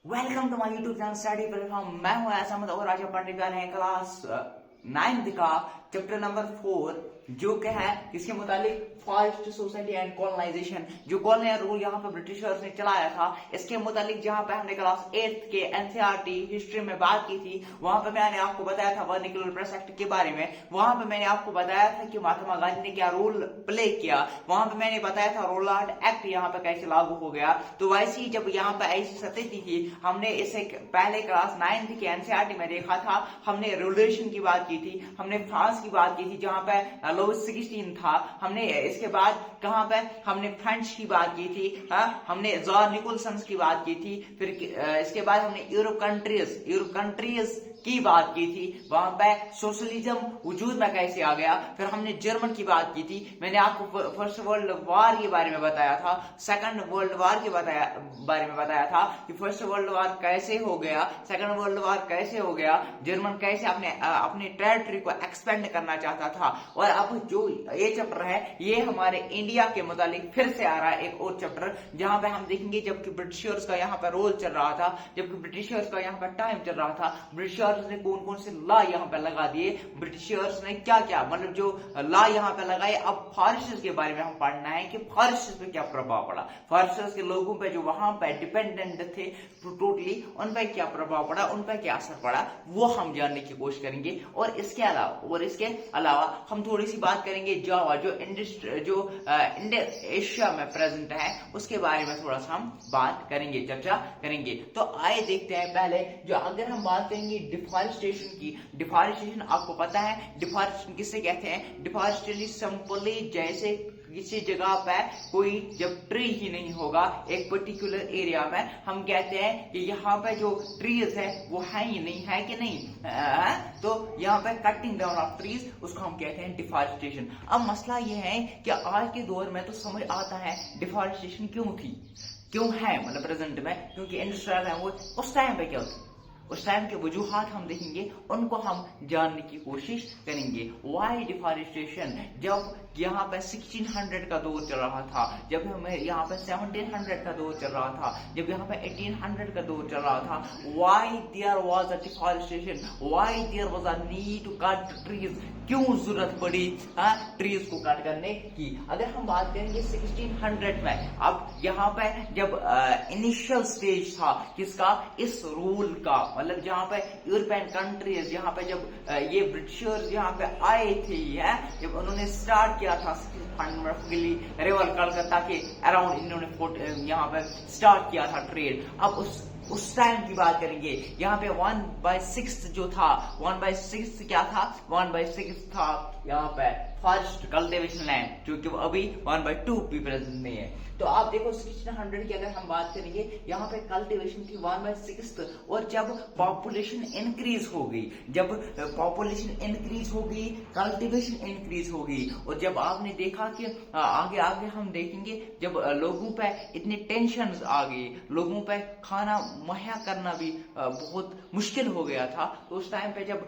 Welcome to my YouTube channel study platform. मैं हूं अहमद और आज अपन पढ़ने वाले हैं क्लास 9 का चैप्टर नंबर 4 जो कि है इसके मुतालिक फॉरेस्ट सोसाइटी एंड कॉलोनाइजेशन। जो कॉलोनियल रूल यहाँ पे ब्रिटिशर्स ने चलाया था इसके मुतालिक जहाँ पे हमने क्लास 8 के एनसीईआरटी हिस्ट्री में बात की थी, वहां पे मैंने आपको बताया था वर्निकुलर प्रेस एक्ट के बारे में। वहां पे मैंने आपको बताया था कि महात्मा गांधी ने क्या रोल प्ले किया। वहां पे मैंने बताया था रोलार्ड एक्ट यहाँ पे कैसे लागू हो गया। तो वैसे ही जब यहाँ पे ऐसी स्थिति थी, हमने इसे पहले क्लास 9 के एनसीईआरटी में देखा था। हमने रेवोल्यूशन की बात की थी, हमने फ्रांस की बात की थी जहां पे लुईस 16 था। हमने इसके बाद कहां पे हमने फ्रेंच की बात की थी, हमने जार निकोलसन की बात की थी। फिर इसके बाद हमने यूरोप कंट्रीज की बात की थी, वहां पे सोशलिज्म वजूद में कैसे आ गया। फिर हमने जर्मन की बात की थी। मैंने आपको फर्स्ट वर्ल्ड वॉर के बारे में बताया था, सेकंड वर्ल्ड वॉर के बारे में बताया था कि फर्स्ट वर्ल्ड वॉर कैसे हो गया, सेकंड वर्ल्ड वॉर कैसे हो गया, जर्मन कैसे अपने टेरिटरी को एक्सपेंड करना चाहता था। और अब जो ये चैप्टर है ये हमारे इंडिया के मुतालिक फिर से आ रहा है एक और चैप्टर, जहां पे हम देखेंगे जबकि ब्रिटिशर्स का यहाँ पर रोल चल रहा था, जबकि ब्रिटिशर्स का यहाँ पर टाइम चल रहा था, ब्रिटिशर्स ने कौन कौन से लॉ यहाँ पे लगा दिए, ब्रिटिशर्स ने क्या क्या मतलब जो लॉ यहाँ पे लगाए। अब फॉरेस्टर्स के बारे में हम पढ़ना है कि फॉरेस्टर्स पे क्या प्रभाव पड़ा, फॉरेस्टर्स के लोगों पे जो वहां पे डिपेंडेंट थे टोटली, उन पे क्या प्रभाव पड़ा, उन पे क्या असर पड़ा, वो हम जानने की कोशिश करेंगे। और इसके अलावा हम थोड़ी सी बात करेंगे जावा जो इंडिया एशिया में प्रेजेंट है उसके बारे में थोड़ा सा हम बात करेंगे, चर्चा करेंगे। तो आइए देखते हैं पहले जो अगर हम बात करेंगे डिफॉरेस्टेशन की। डिफॉरेस्टेशन आपको पता है डिफॉरेस्टेशन किसे कहते हैं। डिफॉरेस्टेशन सिंपली जैसे किसी जगह पे कोई जब ट्री ही नहीं होगा एक पर्टिकुलर एरिया में, हम कहते हैं कि यहाँ पे जो ट्रीज है वो है ही नहीं, है कि नहीं, तो यहाँ पे कटिंग डाउन ऑफ ट्रीज उसको हम कहते हैं डिफॉरेस्टेशन। अब मसला ये है कि आज के दौर में तो समझ आता है डिफॉरेस्टेशन क्यों थी, क्यों है, मतलब प्रेजेंट में, क्योंकि इंडस्ट्रियल है वो उस टाइम पे क्या होती, उस टाइम के वजूहात हम देखेंगे, उनको हम जानने की कोशिश करेंगे। वाई डिफॉरेस्टेशन, जब यहाँ पे 1600 का दौर चल रहा था, जब हमें यहाँ पे 1700 का दौर चल रहा था, जब यहाँ पे 1800 का दौर चल रहा था, why there was a deforestation, why there was a need to cut trees, क्यों जरूरत पड़ी ट्रीज को कट करने की। अगर हम बात करेंगे 1600 में, अब यहाँ पे जब इनिशियल स्टेज था किसका, इस रूल का, मतलब जहाँ पे यूरोपियन कंट्रीज, यहाँ पे जब ये ब्रिटिशर्स यहाँ पे आए थे, जब उन्होंने स्टार्ट किया था रिवर कलकत्ता के अराउंड, इन्होंने यहाँ पे स्टार्ट किया था ट्रेड। अब उस टाइम की बात करेंगे, यहाँ पे 1/6 जो था, 1/6 क्या था, 1/6 था यहाँ पे फॉरेस्ट कल्टीवेशन लैंड, जो कि अभी 1/2 भी प्रेजेंट नहीं है। तो आप देखो 1600 की अगर हम बात करेंगे, यहाँ पे कल्टीवेशन थी 1/6, और जब पॉपुलेशन इंक्रीज हो गई, जब पॉपुलेशन इंक्रीज हो गई कल्टीवेशन इंक्रीज हो गई। और जब आपने देखा कि आगे आगे हम देखेंगे जब लोगों पे इतनी टेंशन आ गई, लोगों पे खाना मुहैया करना भी बहुत मुश्किल हो गया था, तो उस टाइम पे जब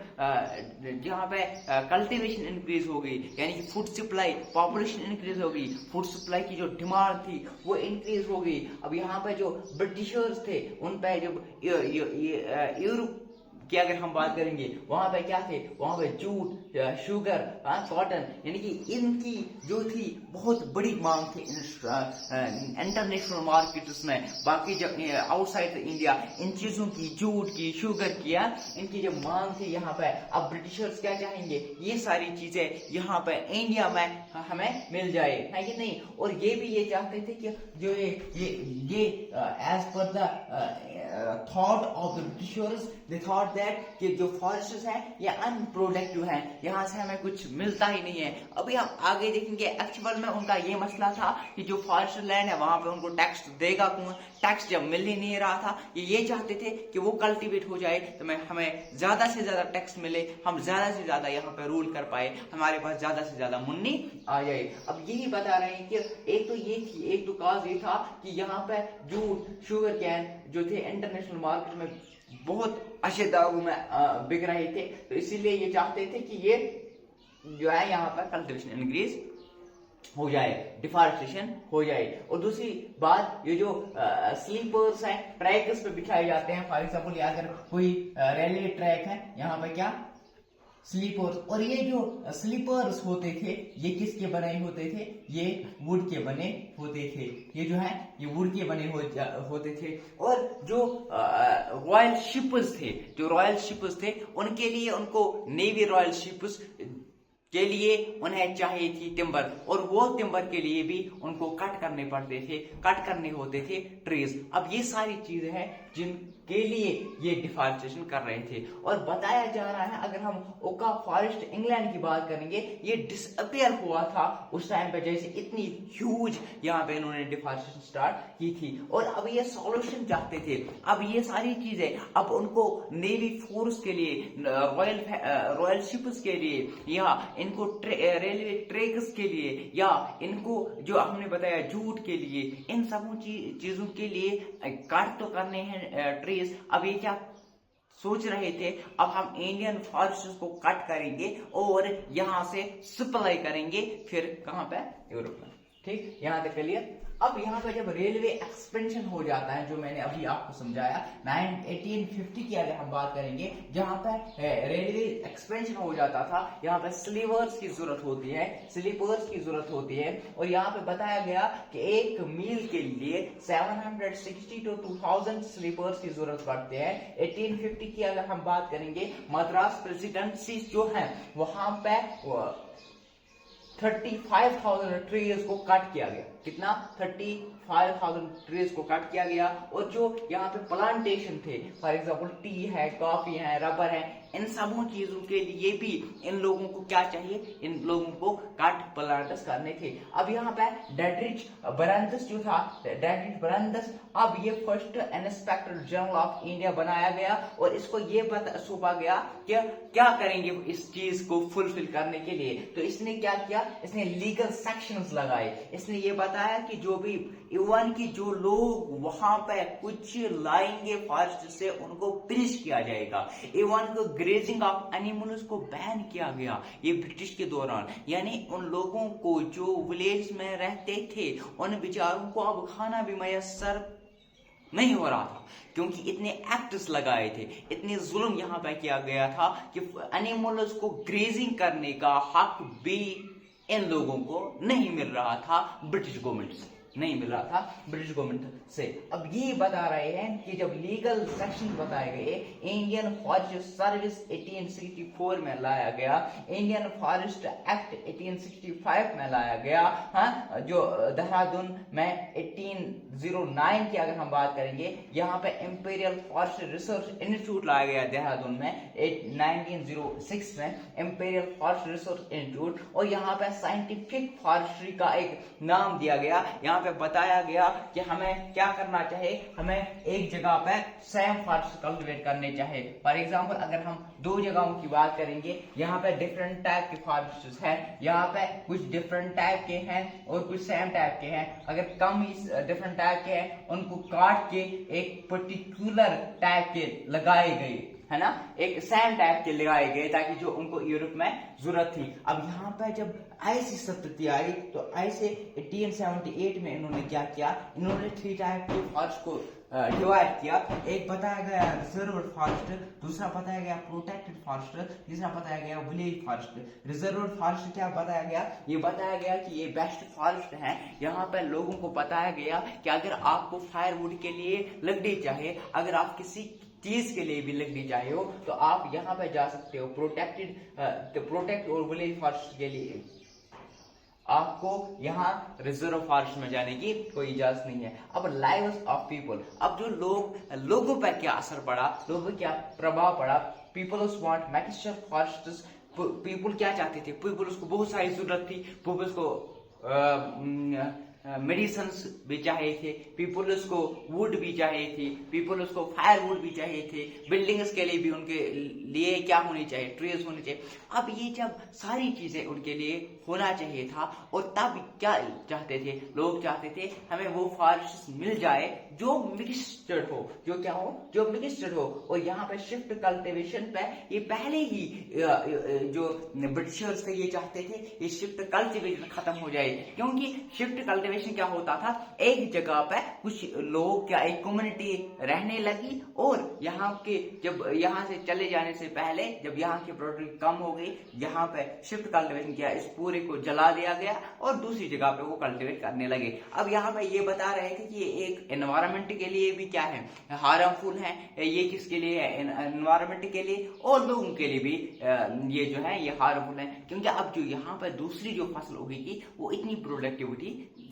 जहाँ पे कल्टीवेशन इंक्रीज हो गई, यानी कि फूड सप्लाई, पॉपुलेशन इंक्रीज हो गई, फूड सप्लाई की जो डिमांड थी वो इंक्रीज हो गई। अब यहाँ पे जो ब्रिटिशर्स थे उन पे जब यूरोप की अगर हम बात करेंगे, वहां पे क्या थे, वहां पे जूट, शुगर, कॉटन, यानी कि इनकी जो थी बहुत बड़ी मांग थी इंटरनेशनल मार्केट्स में, बाकी जब आउटसाइड इंडिया इन चीजों की, जूट की, शुगर की, इनकी जो मांग थी यहाँ पे। अब ब्रिटिशर्स क्या चाहेंगे, ये सारी चीजें यहाँ पे इंडिया में हमें मिल जाए, है कि नहीं। और ये भी ये चाहते थे कि जो ये as per the thought of the Britishers, they thought that कि जो फॉरेस्ट्स हैं ये अनप्रोडक्टिव हैं, यहाँ से हमें कुछ मिलता ही नहीं है। अभी हम आगे देखेंगे एक्चुअल में उनका ये मसला था कि जो फॉरेस्ट लैंड है वहां पे उनको टैक्स देगा कौन, टैक्स जब मिल ही नहीं रहा था, ये चाहते थे कि वो कल्टीवेट हो जाए तो हमें ज्यादा से ज्यादा टैक्स मिले, हम ज्यादा से ज्यादा यहाँ पे रूल कर पाए, हमारे पास ज्यादा से ज्यादा मुन्नी आ जाए। अब यही बता रहे हैं कि एक तो ये थी, एक तो काज ये था कि यहाँ पे जूट, शुगर कैन जो थे इंटरनेशनल मार्केट में बहुत अच्छे दामों में बिक रहे थे, तो इसीलिए ये चाहते थे कि ये जो है यहाँ पर कल्टीवेशन इंक्रीज हो जाए, डिफॉरेस्टेशन हो जाए। और दूसरी बात, ये जो स्लीपर्स हैं ट्रैक्स पे बिछाए जाते हैं, फॉर एग्जाम्पल अगर कोई रेलवे ट्रैक है, यहाँ पे क्या स्लीपर्स, और ये जो स्लीपर्स होते थे ये किसके बने होते थे, ये वुड के बने होते थे, ये जो है ये वुड के बने होते थे। और जो रॉयल शिप्स थे, जो रॉयल शिप्स थे उनके लिए, उनको नेवी रॉयल शिप्स के लिए उन्हें चाहिए थी टिम्बर, और वो टिम्बर के लिए भी उनको कट करने पड़ते थे, कट करने होते थे ट्रीज। अब ये सारी चीजें हैं जिनके लिए ये डिफॉरेस्टेशन कर रहे थे। और बताया जा रहा है, अगर हम ओका फॉरेस्ट इंग्लैंड की बात करेंगे, ये डिसअपियर हुआ था उस टाइम पे, जैसे इतनी ह्यूज यहाँ पे इन्होंने डिफॉरेस्टेशन स्टार्ट की थी। और अब ये सॉल्यूशन चाहते थे। अब ये सारी चीजें अब उनको नेवी फोर्स के लिए, रॉयल शिप्स के लिए, या इनको रेलवे ट्रैक्स के लिए, या इनको जो हमने बताया जूट के लिए, इन सब चीजों के लिए काट तो करने हैं ट्रीज। अब ये क्या सोच रहे थे, अब हम इंडियन फॉरेस्ट को कट करेंगे और यहां से सप्लाई करेंगे, फिर कहां पे, यूरोप में। ठीक, यहां तक क्लियर। अब यहाँ पे जब रेलवे एक्सपेंशन हो जाता है, जो मैंने अभी आपको समझाया, 1850 की अगर हम बात करेंगे, जहां पे रेलवे एक्सपेंशन हो जाता था, यहाँ पे स्लीपर्स की जरूरत होती है, स्लीपर्स की जरूरत होती है। और यहाँ पे बताया गया कि एक मील के लिए 760 to 2000 स्लीपर्स की जरूरत पड़ती है। 1850 की अगर हम बात करेंगे, मद्रास प्रेसिडेंसी जो है वहां पे 35,000 ट्रीज को कट किया गया। कितना? 35,000 ट्रीज को कट किया गया। और जो यहाँ पे प्लांटेशन थे, फॉर एग्जांपल टी है, कॉफी है, रबर है, इन सबों चीजों के लिए भी इन लोगों को क्या चाहिए, इन लोगों को काट प्लांट्स करने थे। अब यहाँ पे डेड्रिच बरंदस जो था, डेड्रिच बरंदस, अब ये first inspector general of India बनाया गया, और इसको ये सौंपा गया कि क्या करेंगे इस चीज को फुलफिल करने के लिए। तो इसने क्या किया, इसने लीगल सेक्शंस लगाए। इसने ये बताया कि जो भी इवन की जो लोग वहां पे कुछ लाएंगे फॉरेस्ट से, उनको पनिश किया जाएगा। इवन को ग्रेजिंग ऑफ एनिमल्स को बैन किया गया ये ब्रिटिश के दौरान। यानी उन लोगों को जो विलेज में रहते थे, उन बेचारों को अब खाना भी मैसर नहीं हो रहा था, क्योंकि इतने एक्ट्स लगाए थे, इतने जुल्म यहाँ पे किया गया था कि एनिमल्स को ग्रेजिंग करने का हक भी इन लोगों को नहीं मिल रहा था, ब्रिटिश गवर्नमेंट से नहीं मिल रहा था, ब्रिटिश गवर्नमेंट से। अब ये बता रहे हैं कि जब लीगल सेक्शन बताए गए, इंडियन फॉरेस्ट सर्विस 1864 में लाया गया, इंडियन फॉरेस्ट एक्ट 1865 में लाया गया, हाँ, जो देहरादून में 1809 की अगर हम बात करेंगे, यहाँ पे इंपीरियल फॉरेस्ट रिसर्च इंस्टीट्यूट लाया गया देहरादून में 1906 में, इंपीरियल फॉरेस्ट रिसर्च इंस्टीट्यूट। और यहाँ पे साइंटिफिक फॉरेस्ट्री का एक नाम दिया गया। यहाँ पे बताया गया कि हमें क्या करना चाहिए, हमें एक जगह पे सेम फॉरेस्ट कल्टीवेट करने चाहिए। फॉर एग्जांपल अगर हम दो जगहों की बात करेंगे, यहाँ पे डिफरेंट टाइप के फॉरेस्ट है, यहाँ पे कुछ डिफरेंट टाइप के हैं और कुछ सेम टाइप के हैं। अगर कम डिफरेंट टाइप के हैं, उनको काट के एक पर्टिकुलर टाइप के लगाए गए, है ना, एक सेम टाइप के लगाए गए, ताकि जो उनको यूरोप में जरूरत थी। अब यहाँ पे जब ऐसी स्थिति आई, तो ऐसे 1878 में इन्होंने क्या किया, इन्होंने 3 टाइप के फॉरेस्ट को डिवाइड किया। एक बताया गया रिजर्व फॉरेस्ट, दूसरा बताया गया प्रोटेक्टेड फॉरेस्ट, तीसरा बताया गया विलेज फॉरेस्ट। रिजर्व फॉरेस्ट क्या बताया गया, ये बताया गया कि ये बेस्ट फॉरेस्ट है। यहाँ पे लोगों को बताया गया कि अगर आपको फायरवुड के लिए लकड़ी चाहिए, अगर आप किसी चीज के लिए भी लकड़ी चाहिए हो, तो आप यहाँ पे जा सकते हो। प्रोटेक्ट और विलेज फॉरेस्ट के लिए आपको यहाँ रिजर्व फॉरेस्ट में जाने की कोई इजाजत नहीं है। अब लाइव्स ऑफ पीपल, अब जो लोगों पर क्या असर पड़ा, लोगों पर क्या प्रभाव पड़ा। Peoples want maximum forests, people क्या चाहते थे, पीपल्स को बहुत सारी जरूरत थी, पीपल्स को मेडिसिन भी चाहिए थे, पीपल्स को वुड भी चाहिए थी, पीपल्स को फायर वुड भी चाहिए थे, बिल्डिंग्स के लिए भी उनके लिए क्या होनी चाहिए, ट्रीज होने चाहिए। अब ये जब सारी चीजें उनके लिए होना चाहिए था, और तब क्या चाहते थे लोग, चाहते थे हमें वो फॉरेस्ट मिल जाए जो मिक्सचर्ड हो, जो क्या हो, जो मिक्सचर्ड हो। और यहाँ पे शिफ्ट कल्टीवेशन पे ये पहले ही जो ब्रिटिशर्स थे ये चाहते थे ये शिफ्ट कल्टीवेशन खत्म हो जाए, क्योंकि शिफ्ट कल्टीवेशन क्या होता था, एक जगह पे कुछ लोग क्या, एक कम्युनिटी रहने लगी, और यहाँ के जब यहाँ से चले जाने से पहले जब यहाँ की प्रोडक्ट कम हो गई, यहाँ पे शिफ्ट कल्टीवेशन किया, इस पूरे को जला दिया गया और दूसरी जगह पे वो कल्टीवेट करने लगे। अब यहाँ पे ये बता रहे थे कि ये एक एनवायरनमेंट के लिए भी क्या है, हार्मफुल है, ये किसके लिए है, एनवायरनमेंट के लिए और लोगों के लिए भी ये जो है ये हार्मफुल है, क्योंकि अब जो यहाँ पर दूसरी जो फसल होगी वो इतनी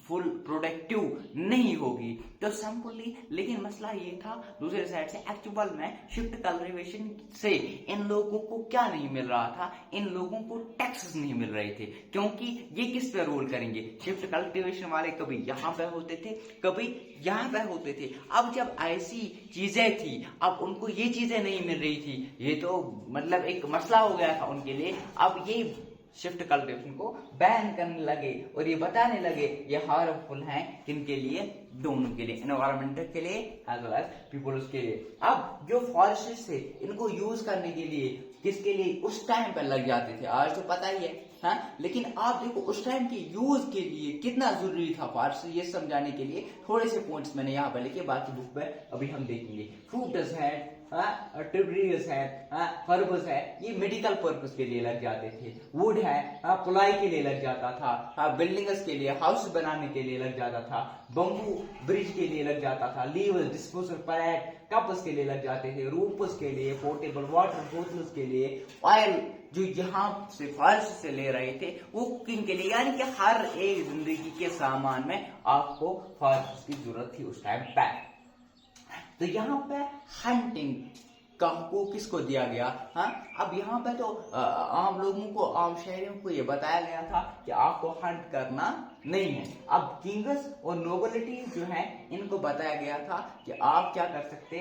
फुल प्रोडक्टिव नहीं होगी, तो सिंपली। लेकिन मसला ये था दूसरे साइड से एक्चुअल में शिफ्ट कल्टीवेशन से इन लोगों को क्या नहीं मिल रहा था, इन लोगों को टैक्सेस नहीं मिल रहे थे, क्योंकि ये किस पे रोल करेंगे, शिफ्ट कल्टीवेशन वाले कभी यहाँ पे होते थे, कभी यहाँ पे होते थे। अब जब ऐसी चीजें थी, अब उनको ये चीजें नहीं मिल रही थी, ये तो मतलब एक मसला हो गया था उनके लिए। अब ये शिफ्ट कल्टीवेशन को बैन करने लगे और ये बताने लगे ये हार्मफुल है किनके लिए, दोनों के लिए, एनवायरमेंट के लिए एज वेल एज पीपल्स के लिए। अब जो फॉरेस्ट थे इनको यूज करने के लिए किसके लिए उस टाइम पर लग जाते थे, आज तो पता ही है, हाँ? लेकिन आप देखो उस टाइम के यूज के लिए कितना जरूरी था फॉरेस्ट, ये समझाने के लिए थोड़े से पॉइंट्स मैंने यहाँ पर लिखे, बाकी बुक में अभी हम देखेंगे। फ्रूट्स है, ट्रिब्यूस है, हर्ब्स है, ये मेडिकल पर्पस के लिए लग जाते थे। वुड है, पुलाई के लिए लग जाता था, बिल्डिंग्स के लिए, हाउस बनाने के लिए लग जाता था, बम्बू ब्रिज के लिए लग जाता था, लीवर्स, डिस्पोजल पैलेट, कप्स के लिए लग जाते थे, रूप्स के लिए, पोर्टेबल वाटर बोतल्स के लिए, ऑयल जो यहाँ से फॉरेस्ट से ले रहे थे वो कुकिंग के लिए, यानी कि हर एक जिंदगी के सामान में आपको फॉरेस्ट की जरूरत थी उस टाइम पे। तो यहाँ पे हंटिंग को किसको दिया गया, हाँ? अब यहाँ पे तो आम लोगों को, आम शहरियों को ये बताया गया था कि आपको हंट करना नहीं है। अब किंग्स और नोबिलिटी जो है इनको बताया गया था कि आप क्या कर सकते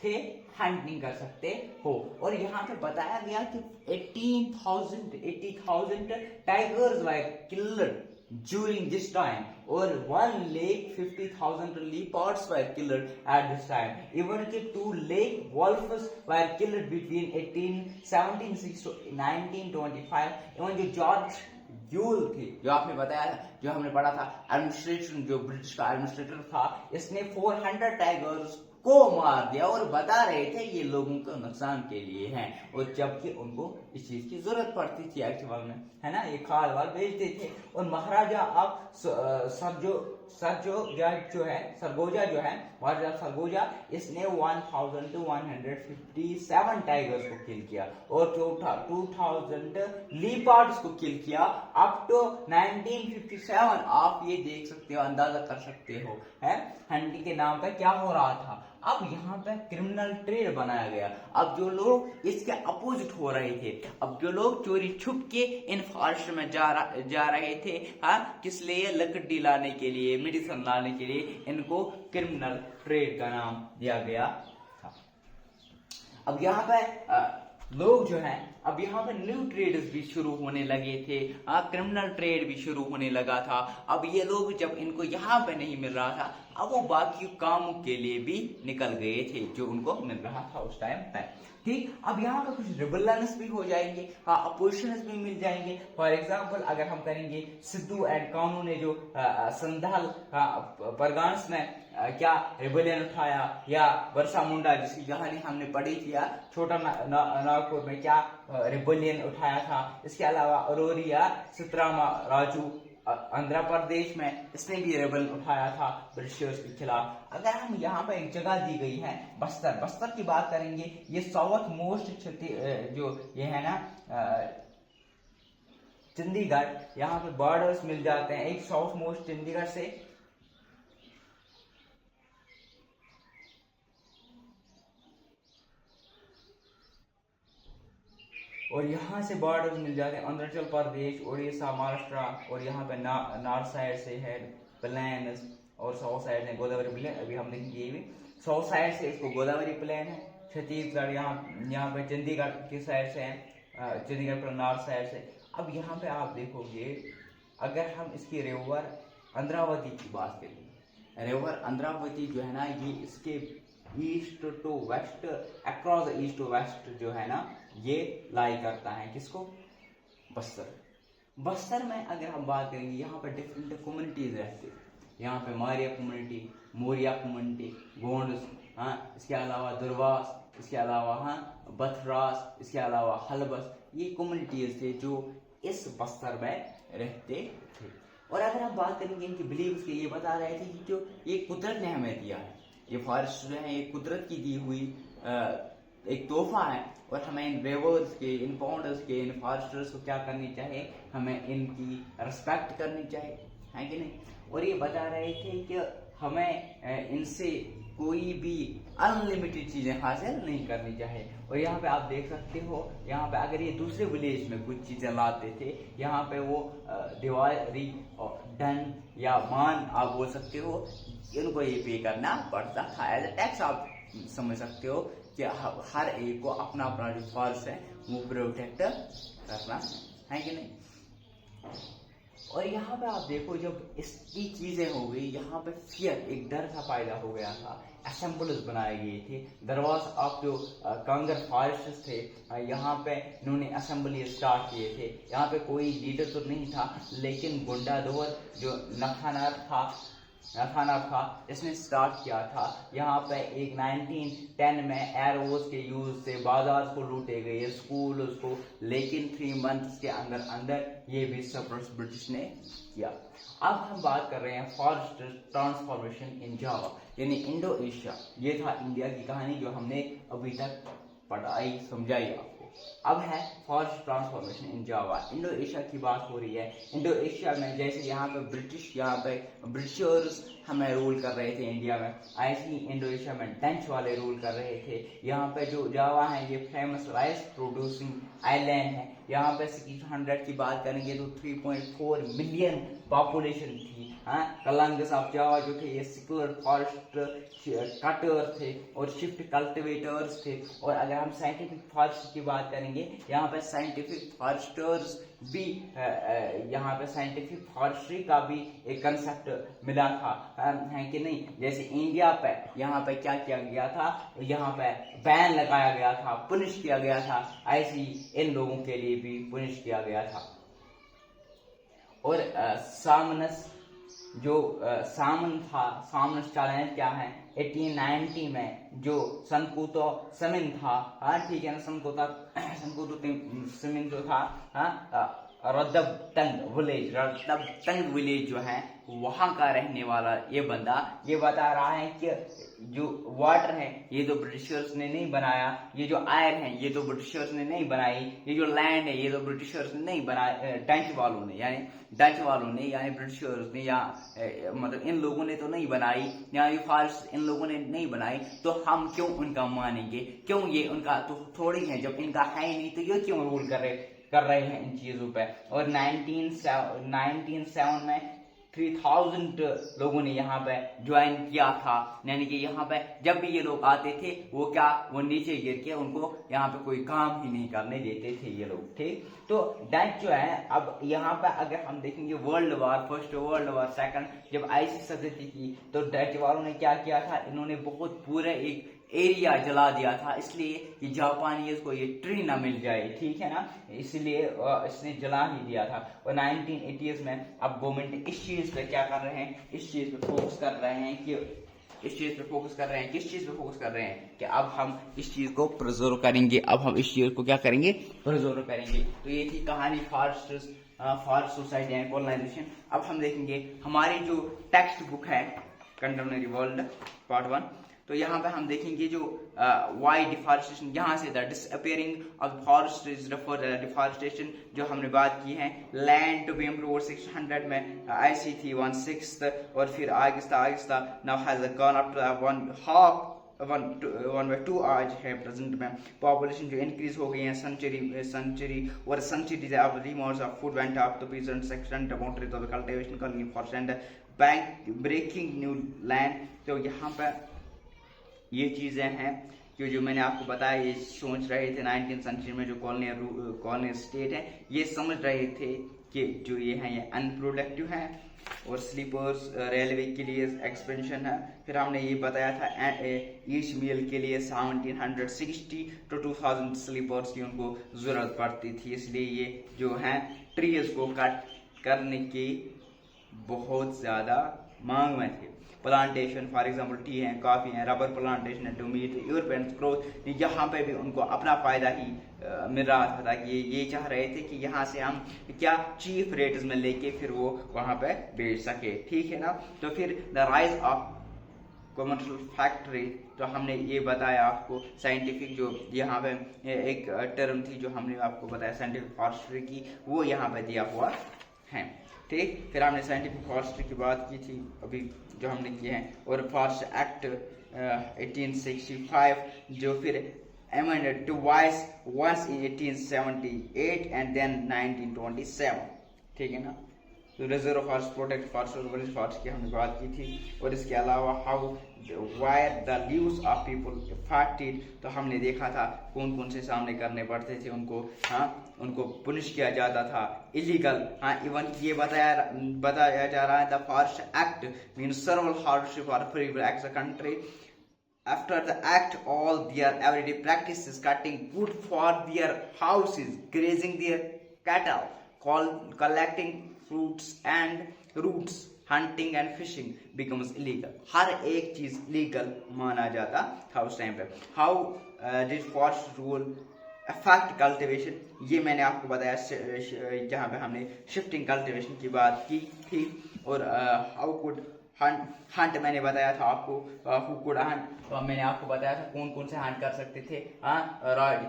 थे, हंटिंग कर सकते हो। और यहाँ पे बताया गया कि 80,000 tigers were killed during this time, or 1,50,000 leopards were killed at this time. Even कि 2 lakh wolves were killed between 1776 to 1925. Even जो जॉर्ज यूल थे, जो आपने बताया था, जो हमने पढ़ा था, एडमिनिस्ट्रेशन, जो ब्रिटिश का एडमिनिस्ट्रेटर था, इसने 400 टाइगर्स को मार दिया और बता रहे थे ये लोगों को नुकसान के लिए हैं, और जबकि उनको इस चीज की जरूरत पड़ती थी एक्चुअल में, है ना, ये खाल वाल बेचते थे। और महाराजा अब सरगोजा जो है महाराजा सरगोजा, इसने 1,157 टाइगर्स को किल किया और 2,000 लीपर्ड्स को किल किया अप टू 1957। आप ये देख सकते हो, अंदाजा कर सकते हो, है हंटिंग के नाम पर क्या हो रहा था। अब यहाँ पे क्रिमिनल ट्रेड बनाया गया। अब जो लोग इसके अपोजिट हो रहे थे, अब जो लोग चोरी छुप के इन फॉरेस्ट में जा रहे थे, हाँ, किस लिए, लकड़ी लाने के लिए, मेडिसिन लाने के लिए, इनको क्रिमिनल ट्रेड का नाम दिया गया था। अब यहाँ पे लोग जो हैं, अब यहाँ पे न्यू ट्रेड्स भी शुरू होने लगे थे, क्रिमिनल ट्रेड भी शुरू होने लगा था। अब ये लोग जब इनको यहाँ पे नहीं मिल रहा था, अब वो बाकी कामों के लिए भी निकल गए थे जो उनको मिल रहा था उस टाइम पे, ठीक। अब यहाँ पे कुछ रिबेलियंस भी हो जाएंगे, अपोजिशंस भी मिल जाएंगे। फॉर एग्जांपल अगर हम करेंगे, सिद्धू एंड कानू ने जो संधाल परगांस में क्या रिबेलियन उठाया, या बरसा मुंडा जिसकी कहानी हमने पढ़ी थी, या छोटा नागपुर में क्या रिबेलियन उठाया था। इसके अलावा अरोरिया सितरामा राजू आंध्र प्रदेश में, इसने भी रेबल उठाया था ब्रिटिशर्स के खिलाफ। अगर हम यहाँ पे एक जगह दी गई है बस्तर की बात करेंगे, ये साउथ मोस्ट जो ये है ना चंडीगढ़, यहाँ पे बॉर्डर्स मिल जाते हैं एक साउथ मोस्ट चंडीगढ़ से, और यहाँ से बॉर्डर्स मिल जाते हैं अरुणाचल प्रदेश, उड़ीसा, महाराष्ट्र, और यहाँ पे नॉर्थ साइड से है प्लेन्स और साउथ साइड है गोदावरी प्लेन। अभी हम देखेंगे ये भी साउथ साइड से इसको गोदावरी प्लेन है। छत्तीसगढ़ यहाँ पे चंडीगढ़ की साइड से है, चंडीगढ़ पर नॉर्थ साइड से। अब यहाँ पे आप देखोगे अगर हम इसकी रिवर इंद्रावती की बात करें, रिवर इंद्रावती जो है ना ये इसके east to west across the east to west जो है ना ये लाई करता है किसको, बस्तर। बस्तर में अगर हम बात करेंगे यहाँ पर डिफरेंट कम्युनिटीज रहते हैं। यहाँ पे मारिया कम्युनिटी, मोरिया कम्युनिटी, गोंड्स, हाँ, इसके अलावा दुर्वास, इसके अलावा हाँ बथरास, इसके अलावा हलबस, ये कम्युनिटीज थे जो इस बस्तर में रहते थे। और अगर हम बात करेंगे इनकी बिलीव्स की, ये बता रहे थे कि जो ये कुदरत ने हमें दिया है, ये फॉरेस्ट जो है ये कुदरत की दी हुई एक तोहफा है और हमें इन रिवर्स के, इन पाउंडर्स के, इन फॉरेस्टर्स को क्या करनी चाहिए, हमें इनकी रिस्पेक्ट करनी चाहिए, है कि नहीं। और ये बता रहे थे कि हमें इनसे कोई भी अनलिमिटेड चीजें हासिल नहीं करनी चाहिए। और यहाँ पे आप देख सकते हो, यहाँ पे अगर ये दूसरे विलेज में कुछ चीजें लाते थे, यहाँ पे वो दिवाली और डन या मान आप बोल सकते हो, इनको ये पे करना पड़ता था एज ए टैक्स। आप समझ सकते हो कि हर एक को अपना अपना जो फर्ज है वो प्रोटेक्ट करना है कि नहीं। और यहाँ पे आप देखो जब इसकी चीजें हो गई, यहाँ पे फियर, एक डर सा पैदा हो गया था, असेंबल्स बनाए गए थे। दरवाज आप जो कांगर फॉरेस्ट थे, यहाँ पे इन्होंने असेंबली स्टार्ट किए थे। यहाँ पे कोई लीडर तो नहीं था, लेकिन गुंडा दौर जो नखानार था इसने स्टार्ट किया था। यहाँ पे एक 1910 में एरोज के यूज से बाजार को लूटे गए, स्कूल उसको, लेकिन 3 मंथ्स के अंदर अंदर ये भी सप्रेस ब्रिटिश ने किया। अब हम बात कर रहे हैं फॉरेस्ट ट्रांसफॉर्मेशन इन जावा, यानी इंडो एशिया। ये था इंडिया की कहानी जो हमने अभी तक पढ़ाई समझाई आपको। अब है forest transformation in Java. Indo Asia की बात हो रही है। इंडो एशिया में जैसे यहाँ पे ब्रिटिशर्स हमें रूल कर रहे थे इंडिया में, ऐसे ही इंडो एशिया में डच वाले रूल कर रहे थे। यहाँ पे जो जावा है ये फेमस राइस प्रोड्यूसिंग आइलैंड है। यहाँ पे 600 की बात करेंगे तो 3.4 मिलियन पॉपुलेशन थी। कलंगस ऑफ जावा जो थे ये सिकुलर फॉरेस्ट कटर थे और शिफ्ट कल्टिवेटर्स थे। और अगर हम साइंटिफिक फॉरेस्ट की बात करेंगे, यहाँ पे साइंटिफिक फॉरेस्टर्स भी यहाँ पे साइंटिफिक फॉरेस्ट्री का भी एक कंसेप्ट मिला था, है कि नहीं। जैसे इंडिया पे यहाँ पे क्या किया गया था, यहाँ पे बैन लगाया गया था, पुनिश किया गया था, ऐसे ही इन लोगों के लिए भी पुनिश किया गया था। और सामनस जो सामनस चैलेंज क्या है, 1890 में जो सनकुतो समिन था, हाँ ठीक है ना, सनकुतो समिन जो था, रद्दबटंग विलेज जो है वहां का रहने वाला ये बंदा ये बता रहा है कि जो वाटर है ये तो ब्रिटिशर्स ने नहीं बनाया, ये जो आयर है ये तो ब्रिटिशर्स ने नहीं बनाई, ये जो लैंड है ये तो ब्रिटिशर्स ने नहीं बनाया, डच वालों ने यानी ब्रिटिशर्स ने, या मतलब इन लोगों ने तो नहीं बनाई, या फॉरेस्ट इन लोगों ने नहीं बनाई, तो हम क्यों उनका मानेंगे, क्यों ये उनका तो थोड़ी है, जब इनका है ही नहीं तो ये क्यों रूल कर रहे हैं इन चीजों पे। और 1907 में 3000 लोगों ने यहाँ पे ज्वाइन किया था, यानी कि यहाँ पे जब भी ये लोग आते थे वो नीचे गिर के उनको यहाँ पे कोई काम ही नहीं करने देते थे ये लोग, ठीक। तो डच जो है, अब यहाँ पे अगर हम देखेंगे world war first, world war second, जब ऐसी स्थिति की तो डच वालों ने क्या किया था, इन्होंने बहुत पूरे एक एरिया जला दिया था, इसलिए कि जापानीज को ये ट्री ना मिल जाए, ठीक है ना, इसलिए इसने जला ही दिया था। और 1980s में अब गवर्नमेंट इस चीज पे क्या कर रहे हैं, इस चीज पे फोकस कर रहे हैं कि किस चीज पे फोकस कर रहे हैं कि अब हम इस चीज को प्रिजर्व करेंगे, अब हम इस चीज को क्या करेंगे, प्रिजर्व करेंगे। तो ये थी कहानी फॉरेस्ट सोसाइटी एंड कॉलोनाइजेशन। अब हम देखेंगे हमारी जो टेक्स्ट बुक है कंटेम्परेरी वर्ल्ड पार्ट 1, तो यहाँ पे हम देखेंगे जो वाई डिफॉरेस्टेशन, यहाँ से the disappearing of forest is referred deforestation जो हमने बात की है। लैंड टू बी इम्प्रूव्ड 600 में ऐसी थी 1/6, और फिर आहिस्ता now has gone up to 1/2 आज है प्रेजेंट में। पॉपुलेशन जो इंक्रीज हो गई है सेंचुरी से अब remorse of food went up तो peasant section democrat of cultivation colony forest and bank breaking new land. तो यहाँ पर ये चीजें हैं कि जो मैंने आपको बताया, ये सोच रहे थे 19th सेंचुरी में जो कॉलोनियल स्टेट है, ये समझ रहे थे कि जो ये हैं ये अनप्रोडक्टिव हैं और स्लीपर्स रेलवे के लिए एक्सपेंशन है। फिर हमने ये बताया था ईस्ट मील के लिए 1760 to 2000 स्लीपर्स की उनको जरूरत पड़ती थी, इसलिए ये जो हैं ट्रीज को कट करने की बहुत ज्यादा मांग में थे। प्लांटेशन फॉर एग्जांपल टी है, कॉफी है, रबर प्लांटेशन है टू मीट यूरोपियन ग्रोथ, यहाँ पे भी उनको अपना फायदा ही मिल रहा था ताकि ये चाह रहे थे कि यहाँ से हम क्या चीप रेट्स में लेके फिर वो वहां पे बेच सके, ठीक है ना। तो फिर the rise of commercial factory, तो हमने ये बताया आपको साइंटिफिक जो यहाँ पे एक टर्म थी जो हमने आपको बताया साइंटिफिक फॉरेस्ट्री की, वो यहाँ पे दिया हुआ है, ठीक। फिर हमने साइंटिफिक फॉरेस्ट्री की बात की थी अभी जो हमने किए हैं, और फॉरेस्ट एक्ट 1865 जो फिर amended twice, once in 1878 and then 1927, ठीक है ना। तो रिजर्व फॉरेस्ट, प्रोटेक्ट फॉरेस्ट और विलेज फॉरेस्ट की हमने बात की थी, और इसके अलावा how wire the leaves of people affected, तो हमने देखा था कौन कौन से सामने करने पड़ते थे उनको, हाँ उनको पुनिश किया जाता था, इलीगल, हाँ इवन ये बताया जा रहा है the forest act means सर्वल hardship for free act the country. After the act, all their everyday practices, cutting wood for their houses, grazing their cattle, collecting fruits and roots, hunting and fishing becomes illegal. हर एक चीज legal माना जाता था उस time पे। How did forest rule affect cultivation? ये मैंने आपको बताया जहाँ पे हमने शिफ्टिंग कल्टिवेशन की बात की थी, और how could हंट मैंने बताया था आपको, हुकुड हंट, तो मैंने आपको बताया था कौन कौन से हंट कर सकते थे,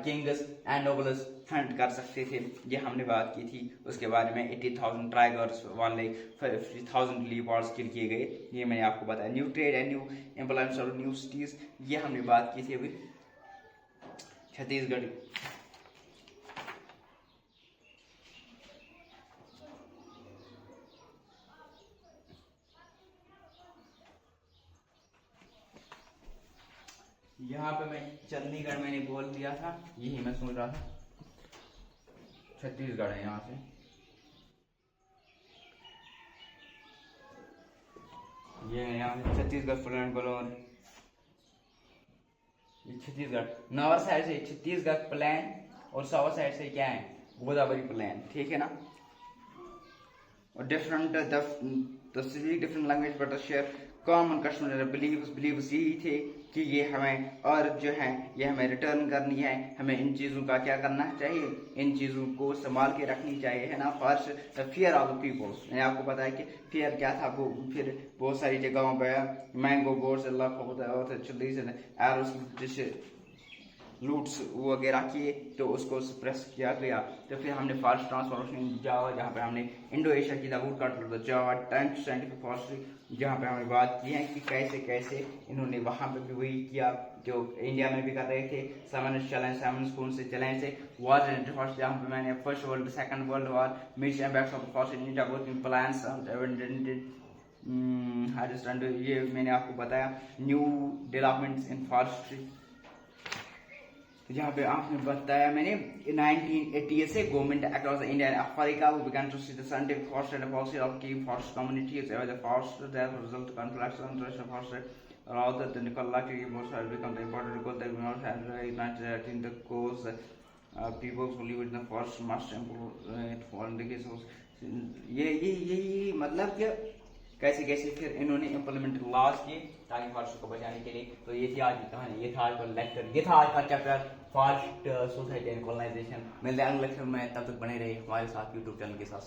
किंग्स एंड नोबल्स हंट कर सकते थे, ये हमने बात की थी। उसके बारे में 80,000 टाइगर्स वाले 50,000 लीपर्ड्स किल किए गए, ये मैंने आपको बताया। New trade and new employment और न्यू सिटीज, ये हमने बात की थी अभी। छत्तीसगढ़ यहाँ पे मैं चंडीगढ़ मैंने बोल दिया था, यही मैं सोच रहा था छत्तीसगढ़ है यहाँ से। ये यहाँ पे छत्तीसगढ़ फ्लैंड बलोर, ये छत्तीसगढ़ नॉर्थ साइड से छत्तीसगढ़ प्लान और साउथ साइड से क्या है गोदावरी प्लान, ठीक है ना। और different different language but share common customer believes यही थे कि ये हमें और जो है ये हमें रिटर्न करनी है, हमें इन चीज़ों का क्या करना चाहिए, इन चीज़ों को संभाल के रखनी चाहिए, है ना। First fear of the peoples, मैंने आपको बताया कि फियर क्या था, वो फिर बहुत सारी जगहों पे मैंगो बोर्ड्स जैसे लूट्स वगैरह किए तो उसको सप्रेस किया गया। तो फिर हमने फॉरेस्ट ट्रांसफॉर्मेशन जावा, जहाँ पे हमने इंडो एशिया की the wood cut Java 10th scientific forestry, जहाँ पे हमने बात की है कि कैसे कैसे इन्होंने वहाँ पे भी वही किया जो इंडिया में भी कर रहे थे। सेवन चैलेंज कौन से चैलेंज से वॉर एंड फॉरेस्ट, जहाँ पे मैंने first world second world war miss impacts of forest in India both in plans ये मैंने आपको बताया। न्यू डेवलपमेंट्स इन फॉरेस्ट्री, जहाँ पे आपने बताया मैंने 1980 से government across India and Africa वो began to see the scientific forest and policy of key forest communities as a forest that result conflicts on the forest rather than collecting most have become the important because they will not have recognized in the cause people who live in the forest must improve for the case of ये मतलब कि कैसे कैसे फिर इन्होंने implement laws किए ताकि forest को बचाने के लिए। तो ये थी आज की कहानी, ये था आज का लेक्चर, ये था आज का chapter forest society and colonisation. मिलते हैं अगले लेक्चर में, तब तक बने रहिए हमारे साथ यूट्यूब चैनल के साथ।